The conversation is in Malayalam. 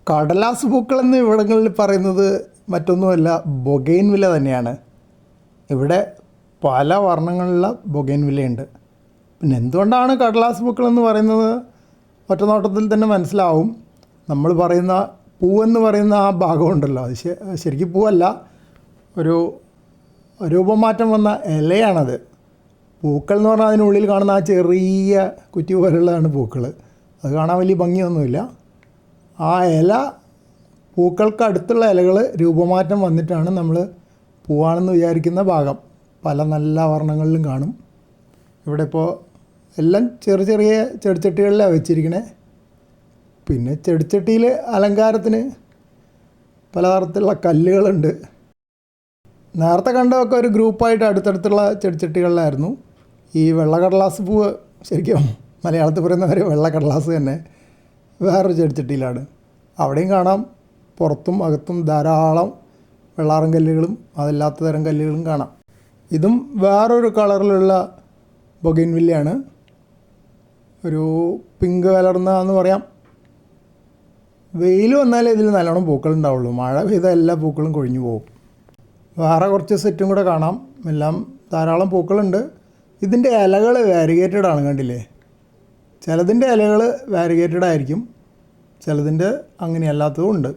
കടലാസ് പൂക്കളെന്ന് ഇവിടങ്ങളിൽ പറയുന്നത് മറ്റൊന്നുമല്ല, ബൊഗെയിൻവില്ല തന്നെയാണ്. ഇവിടെ പല വർണ്ണങ്ങളിലുള്ള ബൊഗെയിൻവില്ലയുണ്ട്. പിന്നെ എന്തുകൊണ്ടാണ് കടലാസ് പൂക്കളെന്ന് പറയുന്നത് ഒറ്റ നോട്ടത്തിൽ തന്നെ മനസ്സിലാവും. നമ്മൾ പറയുന്ന പൂവെന്ന് പറയുന്ന ആ ഭാഗമുണ്ടല്ലോ, അത് ശരിക്കും പൂവല്ല, ഒരു രൂപമാറ്റം വന്ന ഇലയാണത്. പൂക്കൾ എന്ന് പറഞ്ഞാൽ അതിനുള്ളിൽ കാണുന്ന ആ ചെറിയ കുറ്റി പോലുള്ളതാണ് പൂക്കൾ. അത് കാണാൻ വലിയ ഭംഗിയൊന്നുമില്ല. ആ ഇല, പൂക്കൾക്ക് അടുത്തുള്ള ഇലകൾ രൂപമാറ്റം വന്നിട്ടാണ് നമ്മൾ പൂവാണെന്ന് വിചാരിക്കുന്ന ഭാഗം പല നല്ല വർണ്ണങ്ങളിലും കാണും. ഇവിടെ ഇപ്പോൾ എല്ലാം ചെറിയ ചെറിയ ചെടിച്ചട്ടികളിലാണ് വെച്ചിരിക്കണേ. പിന്നെ ചെടിച്ചട്ടിയിൽ അലങ്കാരത്തിന് പലതരത്തിലുള്ള കല്ലുകളുണ്ട്. നേരത്തെ കണ്ടതൊക്കെ ഒരു ഗ്രൂപ്പായിട്ട് അടുത്തടുത്തുള്ള ചെടിച്ചട്ടികളിലായിരുന്നു. ഈ വെള്ളക്കടലാസ് പൂവ് ശരിക്കും മലയാളത്തിൽ പറയുന്നവർ വെള്ളക്കടലാസ് തന്നെ വേറൊരു ചെടിച്ചട്ടിയിലാണ്. അവിടെയും കാണാം പുറത്തും അകത്തും ധാരാളം വെള്ളാരം കല്ലുകളും അതല്ലാത്ത തരം കല്ലുകളും കാണാം. ഇതും വേറൊരു കളറിലുള്ള ബൊഗെയിൻവില്ലയാണ്. ഒരു പിങ്ക് കലർന്നതെന്ന് പറയാം. വെയിൽ വന്നാലേ ഇതിൽ നല്ലോണം പൂക്കളുണ്ടാവുള്ളൂ. മഴ പെയ്താൽ എല്ലാ പൂക്കളും കൊഴിഞ്ഞു പോകും. വേറെ കുറച്ച് സെറ്റും കൂടെ കാണാം. എല്ലാം ധാരാളം പൂക്കളുണ്ട്. ഇതിൻ്റെ ഇലകൾ വാരിഗേറ്റഡ് ആണ്, കണ്ടില്ലേ? ചിലതിൻ്റെ ഇലകൾ വാരിഗേറ്റഡ് ആയിരിക്കും, ചിലതിൻ്റെ അങ്ങനെയല്ലാത്തതും ഉണ്ട്.